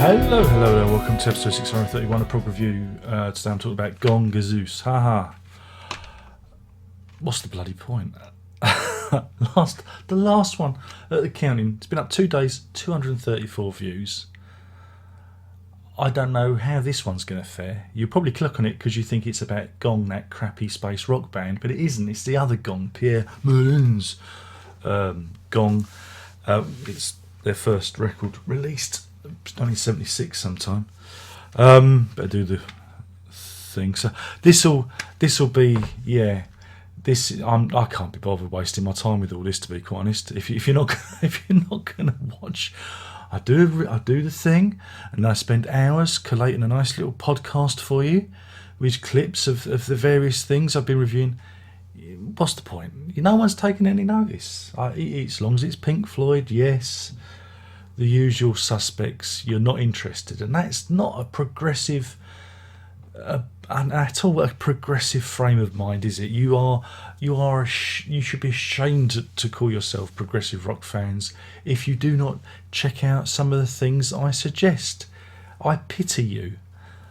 Hello, welcome to episode 631 of Prog Review. Today I'm talking about Gong, Gazeuse. Haha. What's the bloody point? The last one at the counting. It's been up 2 days, 234 views. I don't know how this one's going to fare. You'll probably click on it because you think it's about Gong, that crappy space rock band, but it isn't. It's the other Gong, Pierre Moulin's Gong. It's their first record released 1976 sometime. Better do the thing. So this'll be I can't be bothered wasting my time with all this, to be quite honest. If you're not gonna watch, I do the thing, and I spend hours collating a nice little podcast for you with clips of the various things I've been reviewing. What's the point? No one's taking any notice. As long as it's Pink Floyd, yes. The usual suspects, you're not interested, and that's not a progressive at all a progressive frame of mind, is it? You should be ashamed to call yourself progressive rock fans if you do not check out some of the things I suggest. I pity you,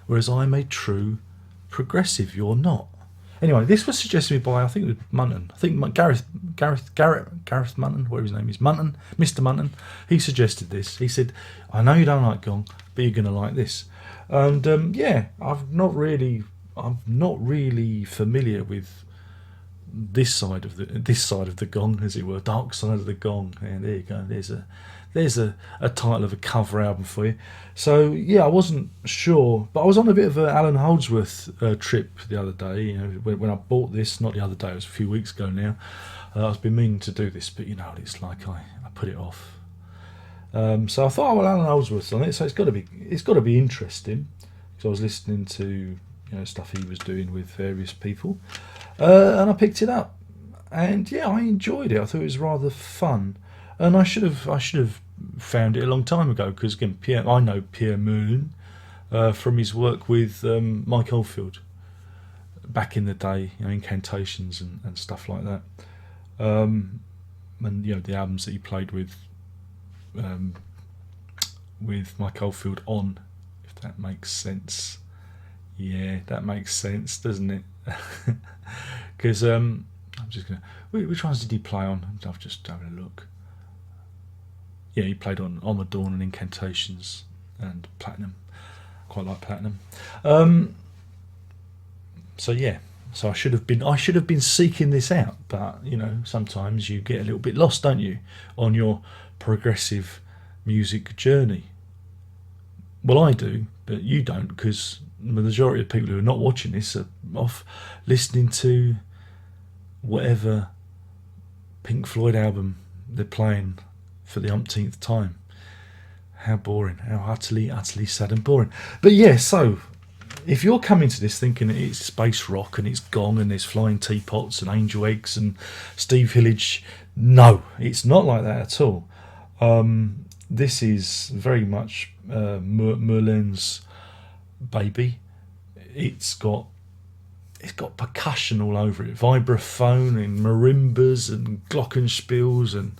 whereas I'm a true progressive. You're not. Anyway, this was suggested to me by, I think it was Munton. I think Gareth Munton, whatever his name is, Munton, Mr. Munton. He suggested this. He said, "I know you don't like Gong, but you're going to like this." And I'm not really familiar with this side of the Gong, as it were, dark side of the Gong. And there you go. There's a title of a cover album for you. So yeah, I wasn't sure, but I was on a bit of an Alan Holdsworth trip the other day. You know, when I bought this, not the other day, it was a few weeks ago now. I've been meaning to do this, but you know, it's like I put it off. So I thought, well, Alan Holdsworth's on it, so it's got to be interesting, because I was listening to stuff he was doing with various people, and I picked it up, and yeah, I enjoyed it. I thought it was rather fun. And I should have found it a long time ago, because again, I know Pierre Moulin from his work with Mike Oldfield back in the day, Incantations and stuff like that, and the albums that he played with Mike Oldfield on, if that makes sense. Yeah, that makes sense, doesn't it? Because I'm just gonna. Which ones did he play on? I've just having a look. Yeah, he played on Dawn and Incantations and Platinum. Quite like Platinum. So I should have been seeking this out, but sometimes you get a little bit lost, don't you, on your progressive music journey. Well, I do, but you don't, because the majority of people who are not watching this are off listening to whatever Pink Floyd album they're playing for the umpteenth time. How boring. How utterly sad and boring. But yeah, so if you're coming to this thinking it's space rock and it's Gong and there's flying teapots and angel eggs and Steve Hillage, no, it's not like that at all. This is very much Merlin's baby. It's got percussion all over it, vibraphone and marimbas and glockenspiels and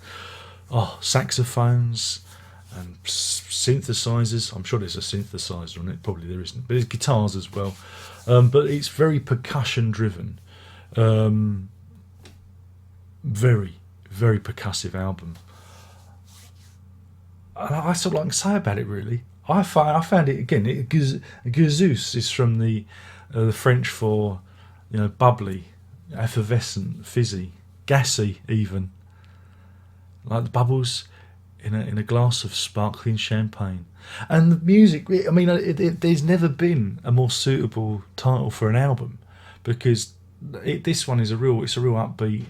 saxophones and synthesizers. I'm sure there's a synthesizer on it. Probably there isn't, but there's guitars as well. But it's very percussion driven. Very, very percussive album. And I sort of like to say about it, really. I found it again. Gazeuse is from the French for bubbly, effervescent, fizzy, gassy, even. Like the bubbles in a glass of sparkling champagne. And the music, I mean, there's never been a more suitable title for an album, because this one is a real upbeat.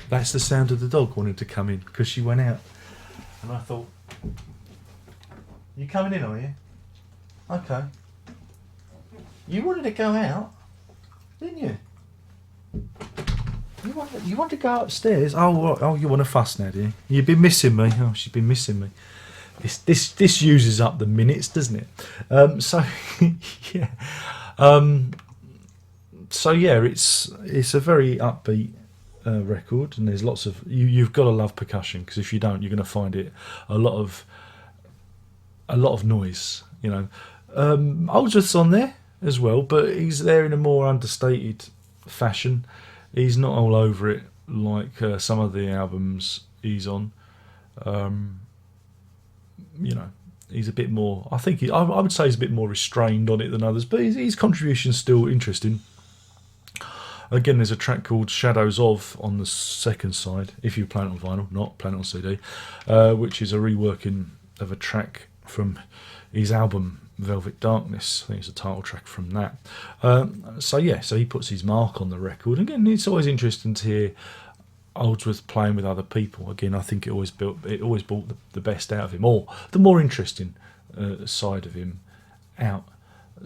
That's the sound of the dog wanting to come in, because she went out. And I thought, you coming in, are you? Okay. You wanted to go out, didn't you? You want to go upstairs? Oh, you want to fuss now, do you? You've been missing me. Oh, she's been missing me. This uses up the minutes, doesn't it? So yeah. It's a very upbeat record, and there's lots of you've got to love percussion, because if you don't, you're going to find it a lot of a lot of noise. Oldsworth's on there as well, but he's there in a more understated fashion. He's not all over it like some of the albums he's on. He's a bit more. I think I would say he's a bit more restrained on it than others, but his contribution's still interesting. Again, there's a track called Shadows Of on the second side, if you play it on vinyl, not playing it on CD, which is a reworking of a track from his album Velvet Darkness. I think it's a title track from that. So he puts his mark on the record. Again, it's always interesting to hear Oldsworth playing with other people. Again, I think it always brought the best out of him, or the more interesting side of him out.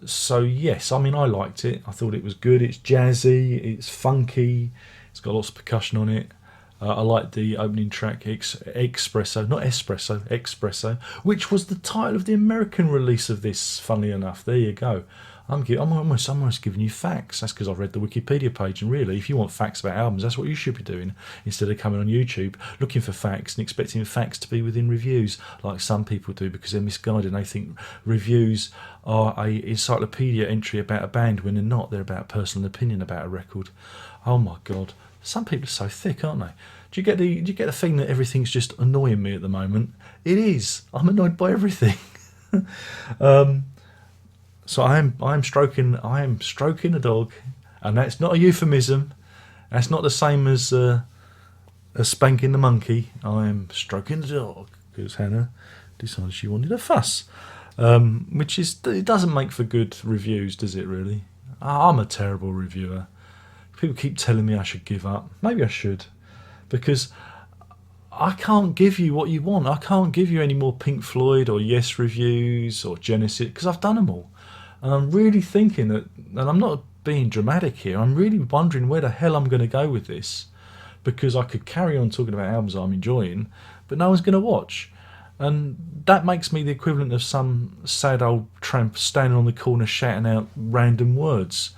So yes, I mean, I liked it. I thought it was good. It's jazzy, it's funky, it's got lots of percussion on it. I like the opening track, Espresso, not Espresso, Espresso, which was the title of the American release of this, funnily enough. There you go. I'm almost giving you facts. That's because I've read the Wikipedia page, and really, if you want facts about albums, that's what you should be doing, instead of coming on YouTube looking for facts and expecting facts to be within reviews, like some people do, because they're misguided and they think reviews are a encyclopedia entry about a band when they're not. They're about personal opinion about a record. Oh my God, some people are so thick, aren't they? Do you get the feeling that everything's just annoying me at the moment? It is. I'm annoyed by everything. So I am stroking a dog, and that's not a euphemism. That's not the same as spanking the monkey. I am stroking the dog because Hannah decided she wanted a fuss, it doesn't make for good reviews, does it? Really, I'm a terrible reviewer. People keep telling me I should give up. Maybe I should, because I can't give you what you want. I can't give you any more Pink Floyd or Yes reviews or Genesis, because I've done them all. And I'm really thinking that, and I'm not being dramatic here, I'm really wondering where the hell I'm going to go with this, because I could carry on talking about albums I'm enjoying, but no one's going to watch. And that makes me the equivalent of some sad old tramp standing on the corner shouting out random words,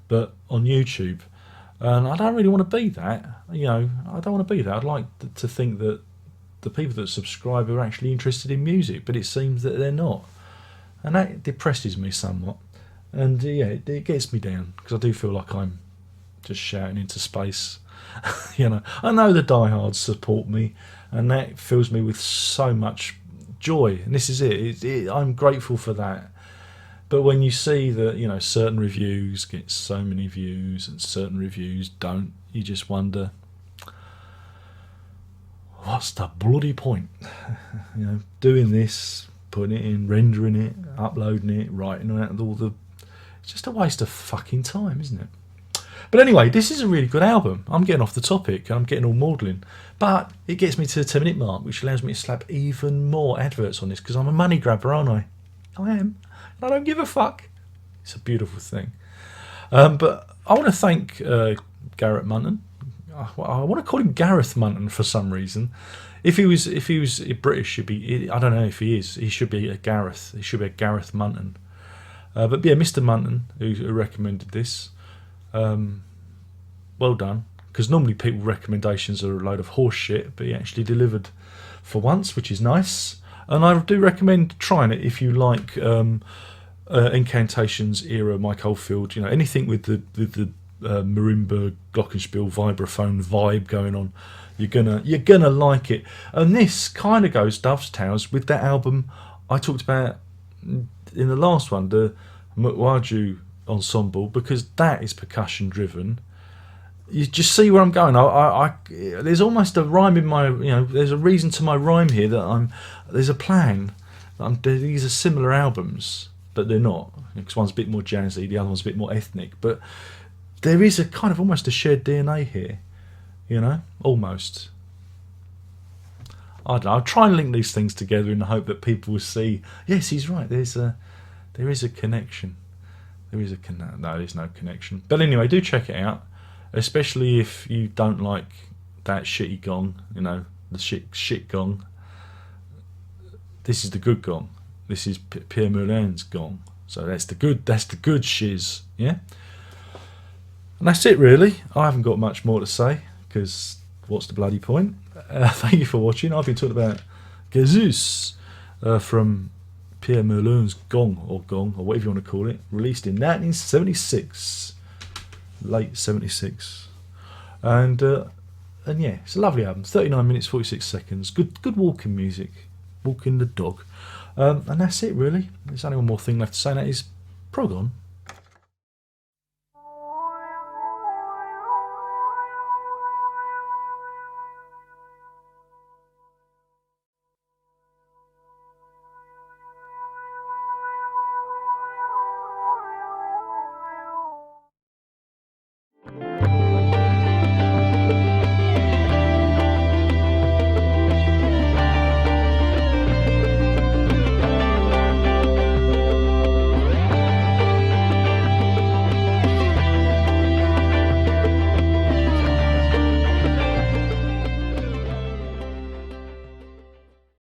but on YouTube. And I don't really want to be that. I don't want to be that. I'd like to think that the people that subscribe are actually interested in music, but it seems that they're not. And that depresses me somewhat. And it gets me down, because I do feel like I'm just shouting into space. I know the diehards support me, and that fills me with so much joy. And this is it. I'm grateful for that. But when you see that, certain reviews get so many views and certain reviews don't, you just wonder, what's the bloody point? Doing this, putting it in, rendering it, uploading it, writing out it's just a waste of fucking time, isn't it? But anyway, this is a really good album. I'm getting off the topic and I'm getting all maudlin, but it gets me to the 10-minute mark, which allows me to slap even more adverts on this, because I'm a money grabber, aren't I? I am. I don't give a fuck. It's a beautiful thing. But I want to thank Garrett Munton. I want to call him Gareth Munton for some reason. If he was British, should be. I don't know if he is. He should be a Gareth. He should be a Gareth Munton. But yeah, Mr. Munton, who recommended this. Well done. Because normally people's recommendations are a load of horse shit, but he actually delivered for once, which is nice. And I do recommend trying it if you like Incantations era Mike Oldfield. Anything with the marimba, glockenspiel, vibraphone vibe going on. You're gonna like it. And this kind of goes dovetails with that album I talked about in the last one, the Mukwaju Ensemble, because that is percussion driven. You just see where I'm going. There's almost a rhyme in my, there's a reason to my rhyme here, that there's a plan. These are similar albums, but they're not, because one's a bit more jazzy, the other one's a bit more ethnic. But there is a kind of almost a shared DNA here, almost. I don't know. I'll try and link these things together in the hope that people will see, yes, he's right. There is a connection. No, there's no connection. But anyway, do check it out. Especially if you don't like that shitty gong, the shit gong. This is the good gong. This is Pierre Moulin's gong. So that's the good shiz, yeah? And that's it, really. I haven't got much more to say, because what's the bloody point? Thank you for watching. I've been talking about Gazeuse from Pierre Merlin's Gong, or whatever you want to call it, released in 1976, late 76. And yeah, it's a lovely album. 39 minutes 46 seconds. Good walking music, walking the dog. And that's it really. There's only one more thing left to say, and that is prog on.